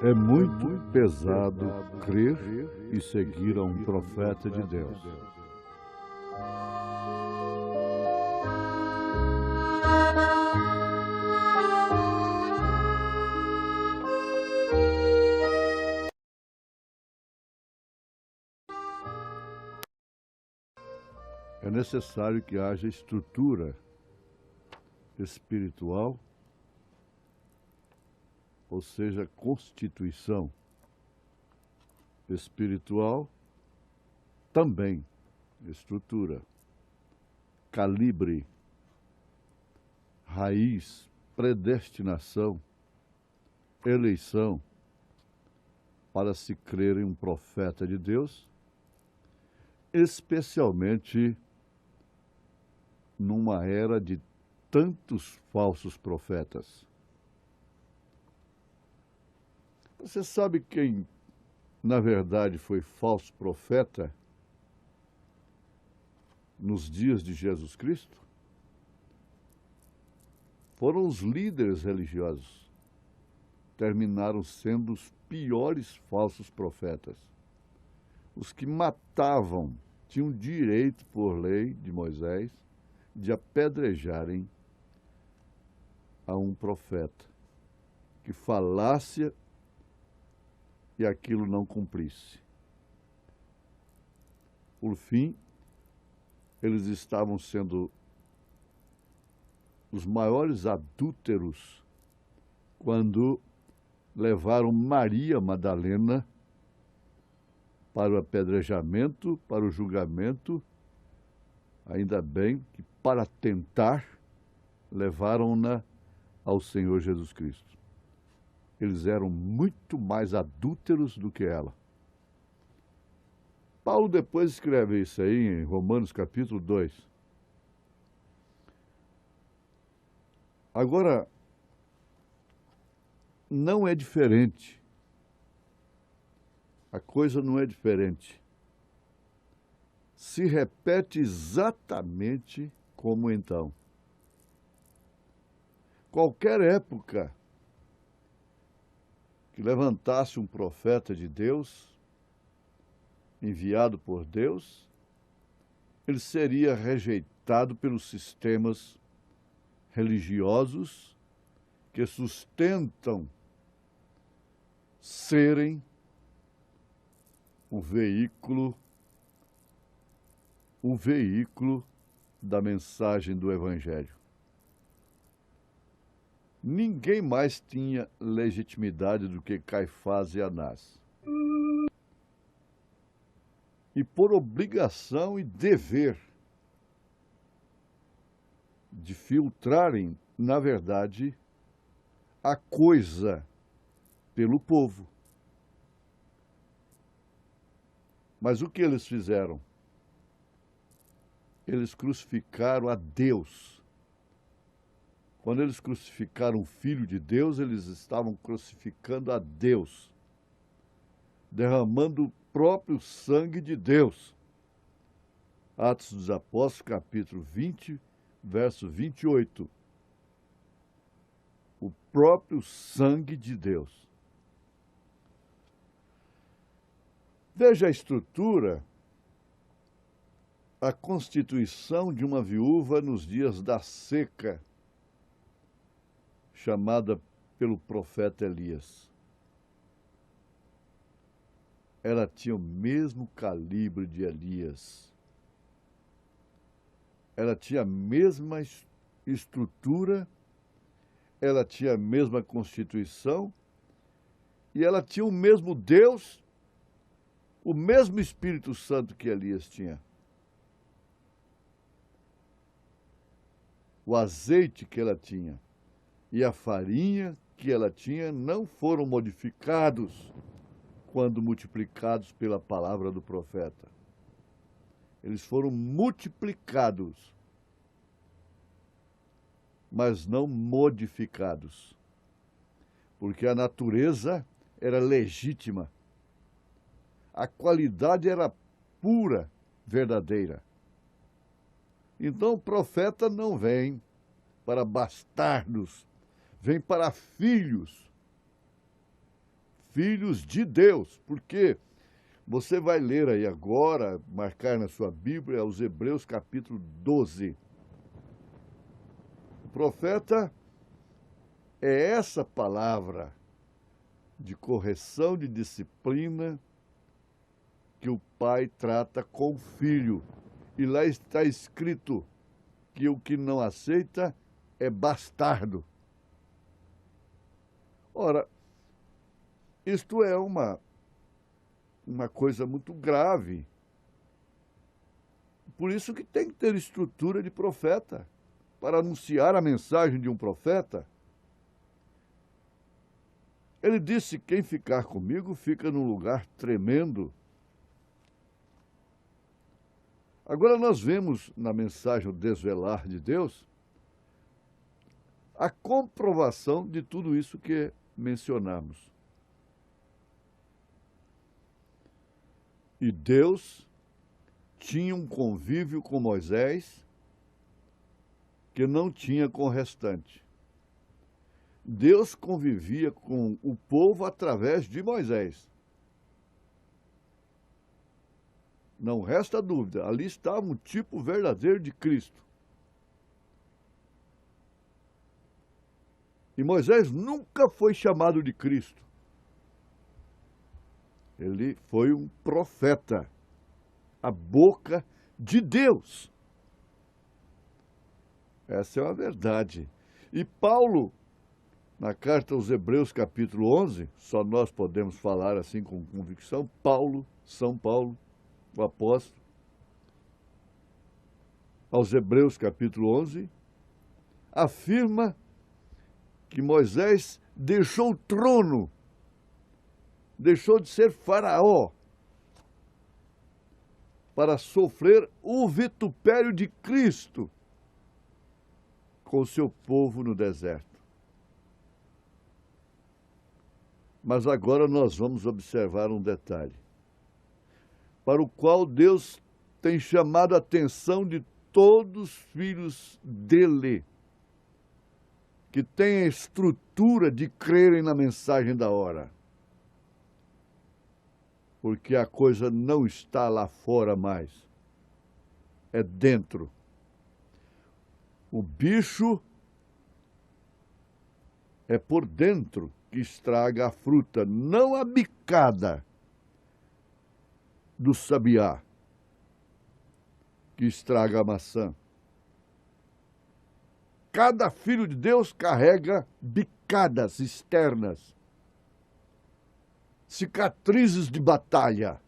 É muito pesado crer e seguir a um profeta de Deus. É necessário que haja estrutura espiritual, ou seja, constituição espiritual, também estrutura, calibre, raiz, predestinação, eleição, para se crer em um profeta de Deus, especialmente numa era de tantos falsos profetas. Você sabe quem, na verdade, foi falso profeta nos dias de Jesus Cristo? Foram os líderes religiosos. Terminaram sendo os piores falsos profetas. Os que matavam, tinham direito, por lei de Moisés, de apedrejarem a um profeta que falasse e aquilo não cumprisse. Por fim, eles estavam sendo os maiores adúlteros quando levaram Maria Madalena para o apedrejamento, para o julgamento. Ainda bem que, para tentar, levaram-na ao Senhor Jesus Cristo. Eles eram muito mais adúlteros do que ela. Paulo depois escreve isso aí em Romanos capítulo 2. Agora, não é diferente. A coisa não é diferente. Se repete exatamente como então. Qualquer época que levantasse um profeta de Deus, enviado por Deus, ele seria rejeitado pelos sistemas religiosos que sustentam serem o veículo da mensagem do Evangelho. Ninguém mais tinha legitimidade do que Caifás e Anás. E por obrigação e dever de filtrarem, na verdade, a coisa pelo povo. Mas o que eles fizeram? Eles crucificaram a Deus. Quando eles crucificaram o Filho de Deus, eles estavam crucificando a Deus, derramando o próprio sangue de Deus. Atos dos Apóstolos, capítulo 20, verso 28. O próprio sangue de Deus. Veja a estrutura, a constituição de uma viúva nos dias da seca, chamada pelo profeta Elias. Ela tinha o mesmo calibre de Elias. Ela tinha a mesma estrutura, ela tinha a mesma constituição e ela tinha o mesmo Deus, o mesmo Espírito Santo que Elias tinha. O azeite que ela tinha e a farinha que ela tinha não foram modificados quando multiplicados pela palavra do profeta. Eles foram multiplicados, mas não modificados, porque a natureza era legítima, a qualidade era pura, verdadeira. Então o profeta não vem para bastardos, vem para filhos, filhos de Deus. Porque você vai ler aí agora, marcar na sua Bíblia, os Hebreus capítulo 12. O profeta é essa palavra de correção, de disciplina, que o pai trata com o filho. E lá está escrito que o que não aceita é bastardo. Ora, isto é uma coisa muito grave. Por isso que tem que ter estrutura de profeta, para anunciar a mensagem de um profeta. Ele disse: quem ficar comigo fica num lugar tremendo. Agora nós vemos na mensagem O Desvelar de Deus a comprovação de tudo isso que mencionamos. E Deus tinha um convívio com Moisés que não tinha com o restante. Deus convivia com o povo através de Moisés. Não resta dúvida, ali estava um tipo verdadeiro de Cristo. E Moisés nunca foi chamado de Cristo. Ele foi um profeta, a boca de Deus. Essa é uma verdade. E Paulo, na carta aos Hebreus, capítulo 11, só nós podemos falar assim com convicção, São Paulo, o apóstolo, aos Hebreus, capítulo 11, afirma que Moisés deixou o trono, deixou de ser faraó, para sofrer o vitupério de Cristo com o seu povo no deserto. Mas agora nós vamos observar um detalhe, para o qual Deus tem chamado a atenção de todos os filhos dele, que têm a estrutura de crerem na mensagem da hora. Porque a coisa não está lá fora mais, é dentro. O bicho é por dentro que estraga a fruta, não a bicada do sabiá que estraga a maçã. Cada filho de Deus carrega bicadas externas, cicatrizes de batalha,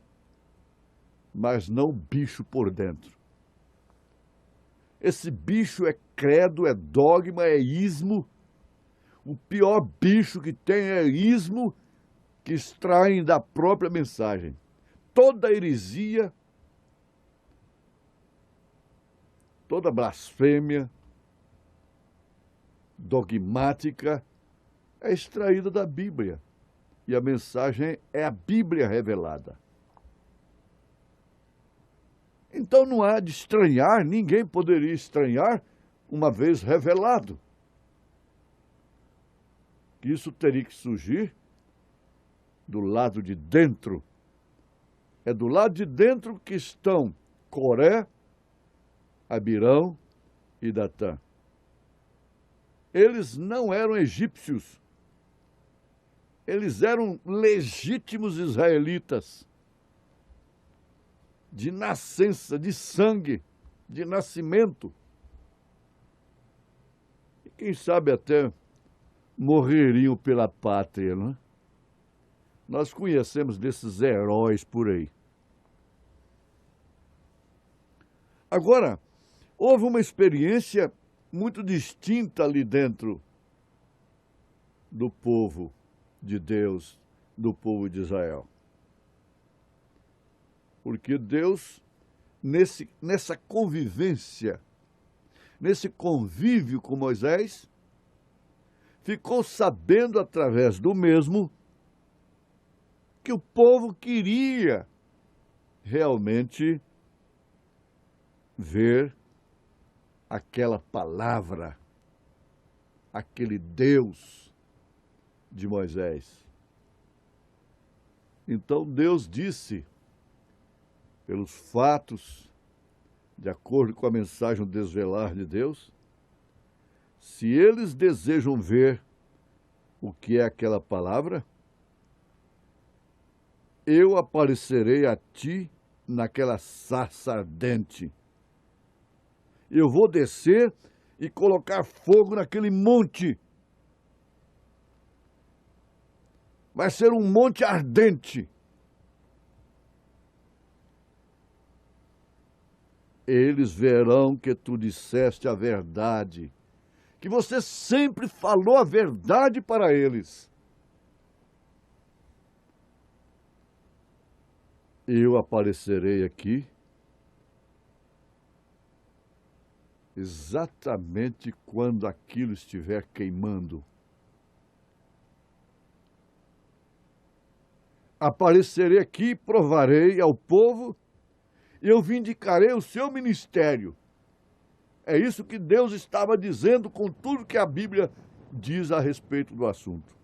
mas não o bicho por dentro. Esse bicho é credo, é dogma, é ismo. O pior bicho que tem é ismo, que extraem da própria mensagem. Toda heresia, toda blasfêmia dogmática é extraída da Bíblia. E a mensagem é a Bíblia revelada. Então não há de estranhar, ninguém poderia estranhar, uma vez revelado. Isso teria que surgir do lado de dentro. É do lado de dentro que estão Coré, Abirão e Datã. Eles não eram egípcios. Eles eram legítimos israelitas, de nascença, de sangue, de nascimento. E quem sabe até morreriam pela pátria, não é? Nós conhecemos desses heróis por aí. Agora, houve uma experiência muito distinta ali dentro do povo de Deus, do povo de Israel. Porque Deus, nessa convivência, nesse convívio com Moisés, ficou sabendo através do mesmo que o povo queria realmente ver aquela palavra, aquele Deus de Moisés. Então Deus disse, pelos fatos, de acordo com a mensagem desvelar de Deus, se eles desejam ver o que é aquela palavra, eu aparecerei a ti naquela sarça ardente. Eu vou descer e colocar fogo naquele monte. Vai ser um monte ardente. Eles verão que tu disseste a verdade, que você sempre falou a verdade para eles. Eu aparecerei aqui exatamente quando aquilo estiver queimando. Aparecerei aqui e provarei ao povo, e eu vindicarei o seu ministério. É isso que Deus estava dizendo com tudo que a Bíblia diz a respeito do assunto.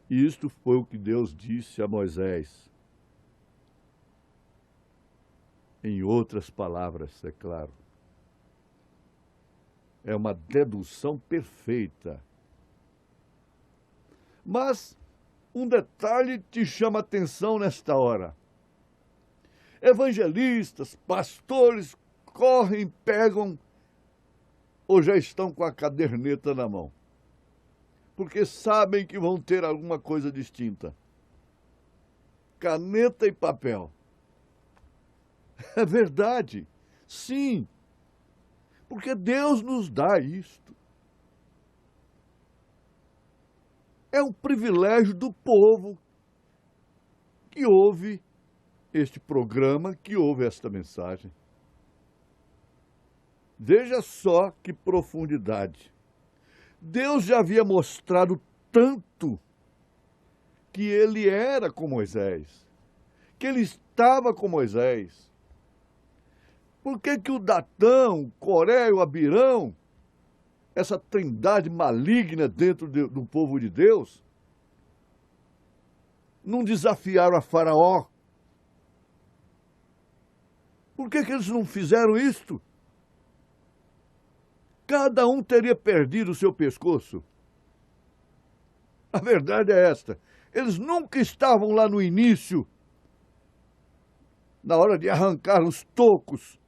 E isto foi o que Deus disse a Moisés. Em outras palavras, é claro. É uma dedução perfeita. Mas um detalhe te chama a atenção nesta hora. Evangelistas, pastores, correm, pegam ou já estão com a caderneta na mão, porque sabem que vão ter alguma coisa distinta. Caneta e papel. É verdade, sim, porque Deus nos dá isto. É um privilégio do povo que ouve este programa, que ouve esta mensagem. Veja só que profundidade. Deus já havia mostrado tanto que ele era com Moisés, que ele estava com Moisés. Por que que o Datã, o Coré e o Abirão, essa trindade maligna dentro do povo de Deus, não desafiaram a Faraó? Por que que eles não fizeram isto? Cada um teria perdido o seu pescoço. A verdade é esta. Eles nunca estavam lá no início, na hora de arrancar os tocos.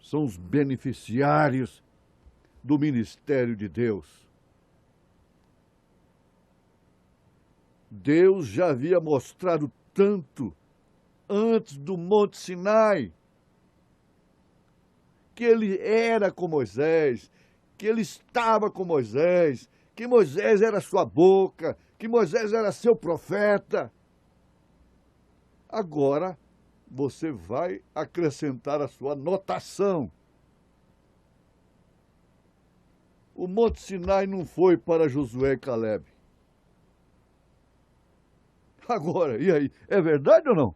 São os beneficiários do ministério de Deus. Deus já havia mostrado tanto antes do Monte Sinai, que ele era com Moisés, que ele estava com Moisés, que Moisés era sua boca, que Moisés era seu profeta. Agora você vai acrescentar a sua notação. O Monte Sinai não foi para Josué e Caleb. Agora, e aí, é verdade ou não?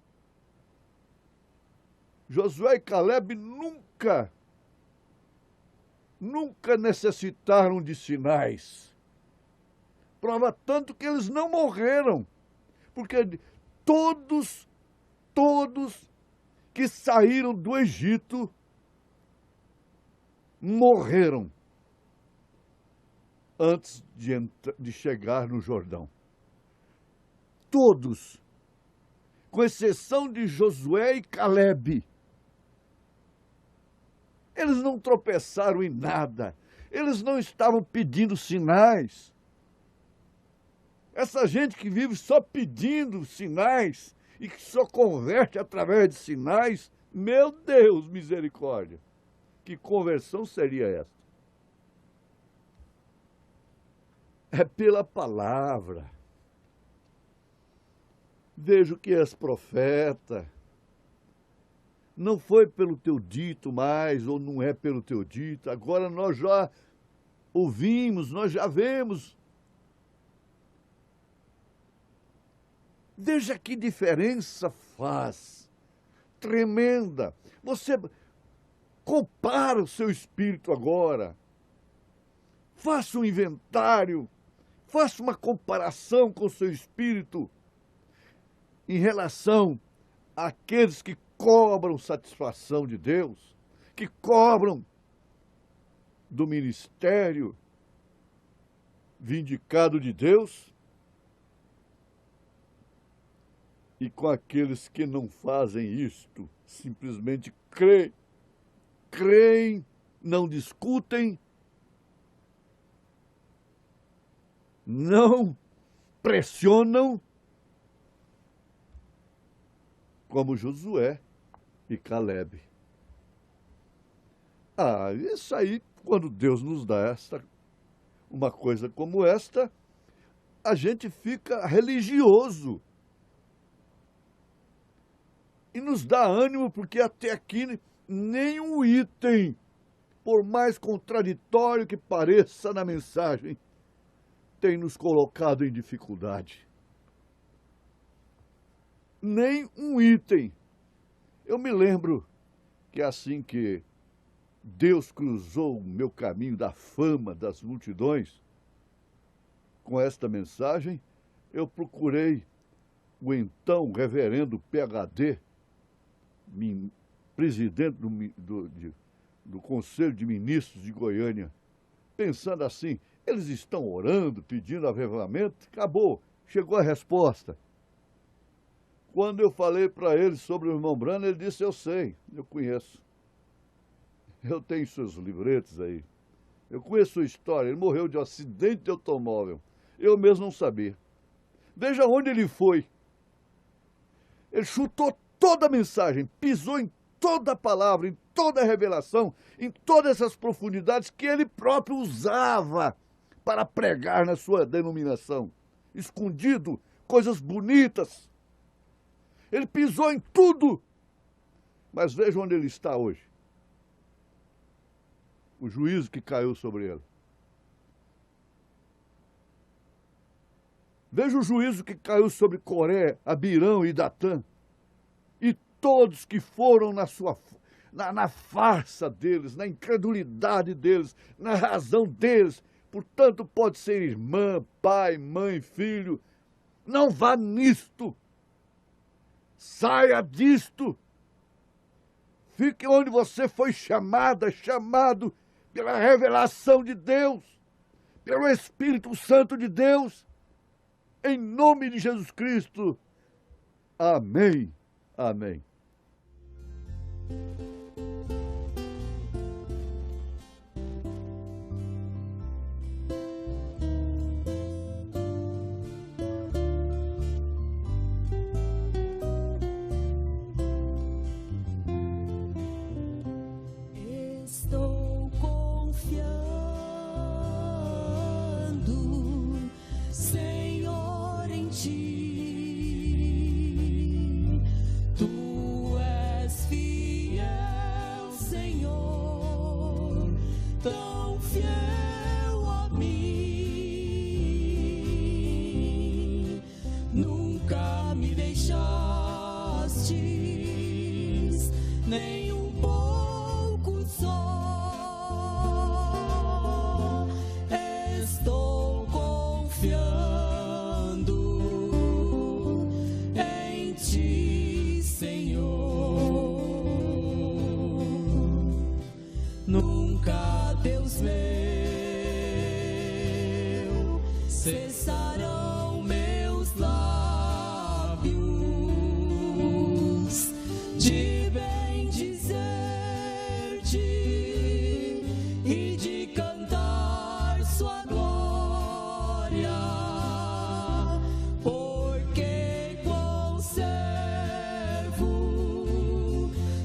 Josué e Caleb nunca necessitaram de sinais. Prova tanto que eles não morreram, porque todos que saíram do Egito morreram antes de chegar no Jordão. Todos, com exceção de Josué e Caleb. Eles não tropeçaram em nada. Eles não estavam pedindo sinais. Essa gente que vive só pedindo sinais e que só converte através de sinais, meu Deus, misericórdia. Que conversão seria esta? É pela palavra. Vejo que és profeta. Não foi pelo teu dito mais, ou não é pelo teu dito. Agora nós já ouvimos, nós já vemos. Veja que diferença faz. Tremenda. Você compara o seu espírito agora Faça um inventário, faça uma comparação com o seu espírito em relação àqueles que cobram satisfação de Deus, que cobram do ministério vindicado de Deus, e com aqueles que não fazem isto, simplesmente creem, não discutem, não pressionam, como Josué e Calebe. Isso aí, quando Deus nos dá uma coisa como esta, a gente fica religioso. E nos dá ânimo, porque até aqui nenhum item, por mais contraditório que pareça na mensagem, tem nos colocado em dificuldade. Nem um item. Eu me lembro que assim que Deus cruzou o meu caminho da fama das multidões, com esta mensagem, eu procurei o então reverendo PhD, presidente do Conselho de Ministros de Goiânia, pensando assim, eles estão orando, pedindo avivamento, acabou, chegou a resposta. Quando eu falei para ele sobre o irmão Branham, ele disse, eu sei, eu conheço. Eu tenho seus livretos aí. Eu conheço sua história, ele morreu de um acidente de automóvel. Eu mesmo não sabia. Veja onde ele foi. Ele chutou toda a mensagem, pisou em toda a palavra, em toda a revelação, em todas essas profundidades que ele próprio usava para pregar na sua denominação. Escondido, coisas bonitas. Ele pisou em tudo. Mas veja onde ele está hoje. O juízo que caiu sobre ele. Veja o juízo que caiu sobre Coré, Abirão e Datã. E todos que foram na farsa deles, na incredulidade deles, na razão deles. Portanto, pode ser irmã, pai, mãe, filho. Não vá nisto. Saia disto. Fique onde você foi chamado pela revelação de Deus, pelo Espírito Santo de Deus, em nome de Jesus Cristo. Amém. Amém. Estou confiando, Senhor, em Ti. Tu és fiel, Senhor, tão fiel a mim. Nunca me deixaste, nem um pouco só. Estou confiando em Ti, Senhor. Nunca, Deus meu, cessarão meus lábios de bendizer-Te e de cantar Sua glória, porque conservo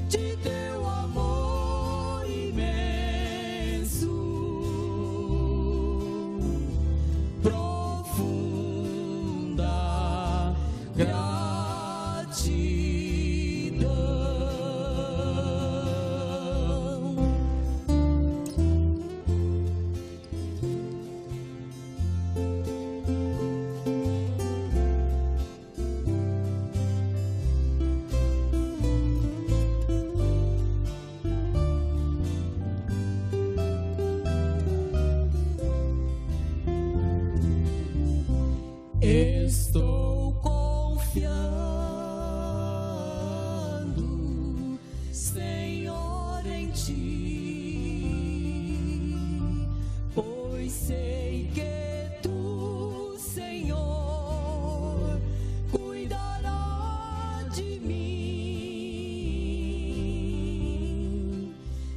de Teu amor imenso, profundo. pois sei que tu, Senhor, cuidará de mim,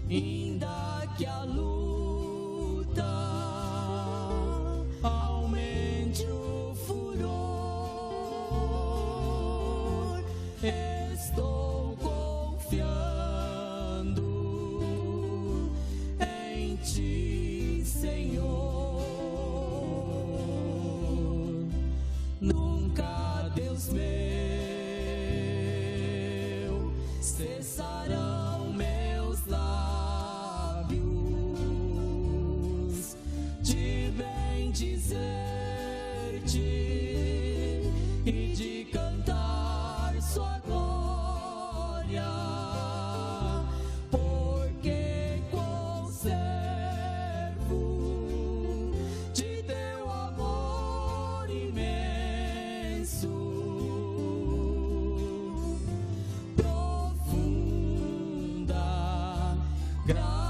ainda que a luta aumente o furor, estou confiando em ti, Senhor. Nunca, Deus meu, cessarão meus lábios de bendizer-te e de cantar sua glória, porque conservo de teu amor imenso, profunda gratidão.